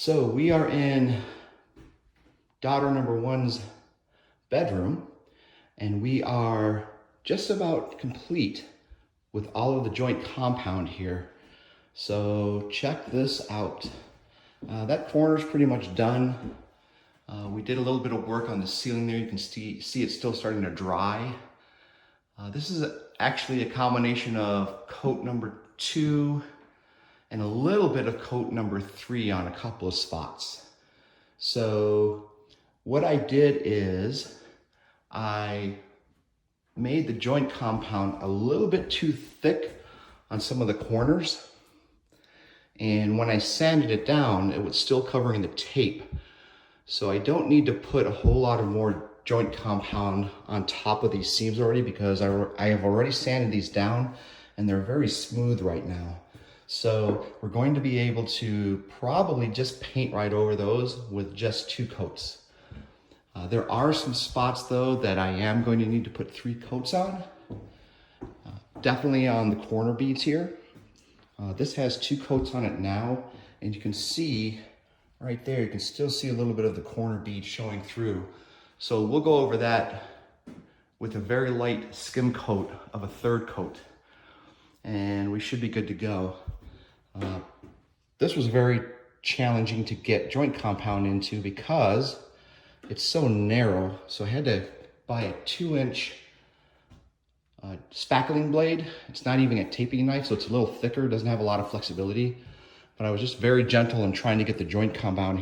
So we are in daughter number one's bedroom, and we are just about complete with all of the joint compound here. So check this out. That corner's pretty much done. We did a little bit of work on the ceiling there. You can see it's still starting to dry. This is actually a combination of coat number 2 and a little bit of coat number 3 on a couple of spots. So what I did is I made the joint compound a little bit too thick on some of the corners. And when I sanded it down, it was still covering the tape. So I don't need to put a whole lot of more joint compound on top of these seams already, because I have already sanded these down and they're very smooth right now. So we're going to be able to probably just paint right over those with just 2 coats. There are some spots though that I am going to need to put 3 coats on. Definitely on the corner beads here. This has 2 coats on it now, and you can see right there, you can still see a little bit of the corner bead showing through. So we'll go over that with a very light skim coat of a 3rd coat, and we should be good to go. This was very challenging to get joint compound into because it's so narrow. So I had to buy a 2-inch spackling blade. It's not even a taping knife, so it's a little thicker, doesn't have a lot of flexibility. But I was just very gentle in trying to get the joint compound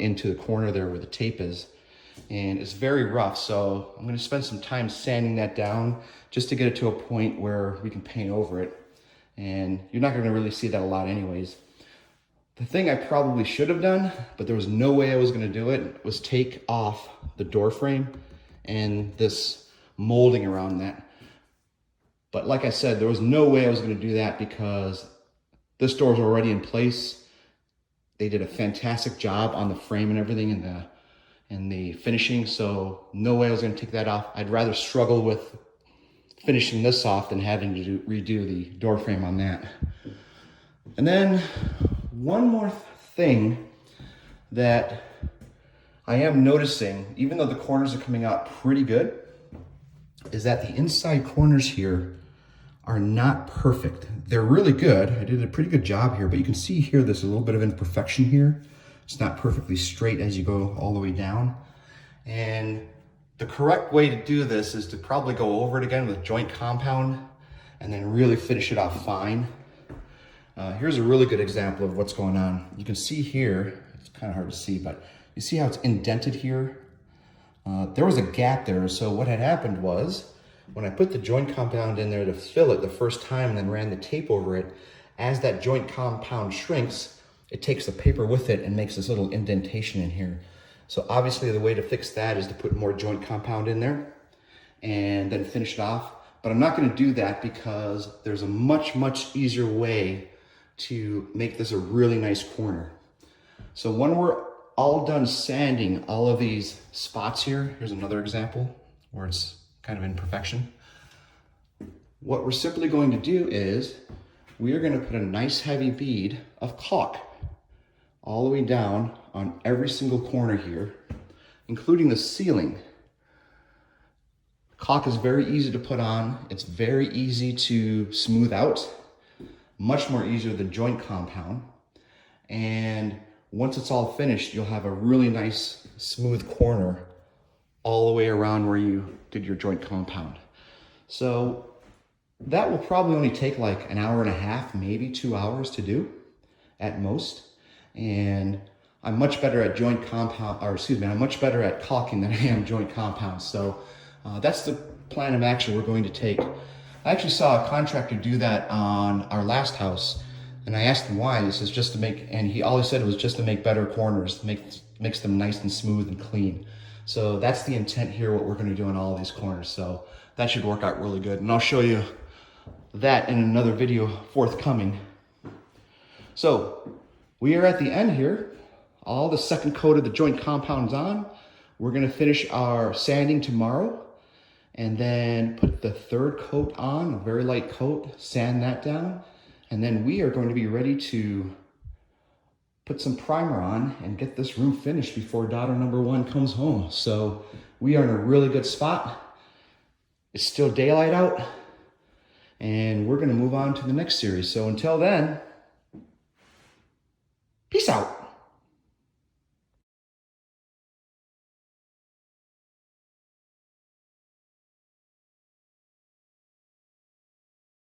into the corner there where the tape is. And it's very rough, so I'm gonna spend some time sanding that down just to get it to a point where we can paint over it. And you're not gonna really see that a lot anyways. The thing I probably should have done, but there was no way I was gonna do it, was take off the door frame and this molding around that. But like I said, there was no way I was gonna do that because this door is already in place. They did a fantastic job on the frame and everything and the finishing, so no way I was gonna take that off. I'd rather struggle with finishing this off than having to redo the door frame on that. And then one more thing that I am noticing, even though the corners are coming out pretty good, is that the inside corners here are not perfect. They're really good. I did a pretty good job here, but you can see here there's a little bit of imperfection here. It's not perfectly straight as you go all the way down. And the correct way to do this is to probably go over it again with joint compound and then really finish it off fine. Here's a really good example of what's going on. You can see here, it's kind of hard to see, but you see how it's indented here? There was a gap there, so what had happened was, when I put the joint compound in there to fill it the first time and then ran the tape over it, as that joint compound shrinks, it takes the paper with it and makes this little indentation in here. So obviously the way to fix that is to put more joint compound in there and then finish it off. But I'm not gonna do that because there's a much, much easier way to make this a really nice corner. So when we're all done sanding all of these spots here, here's another example where it's kind of imperfection. What we're simply going to do is we are going to put a nice heavy bead of caulk all the way down on every single corner here, including the ceiling. Caulk is very easy to put on. It's very easy to smooth out, much more easier than joint compound. And once it's all finished, you'll have a really nice smooth corner all the way around where you did your joint compound. So that will probably only take like an hour and a half, maybe 2 hours to do at most. And I'm much better at joint compound, or excuse me, I'm much better at caulking than I am joint compound. So that's the plan of action we're going to take. I actually saw a contractor do that on our last house, and I asked him why. This is just to make, and he always said it was just to make better corners, makes them nice and smooth and clean. So that's the intent here, what we're gonna do on all of these corners. So that should work out really good. And I'll show you that in another video forthcoming. So we are at the end here. All the 2nd coat of the joint compound's on. We're gonna finish our sanding tomorrow and then put the 3rd coat on, a very light coat, sand that down. And then we are going to be ready to put some primer on and get this room finished before daughter number one comes home. So we are in a really good spot. It's still daylight out, and we're gonna move on to the next series. So until then, peace out.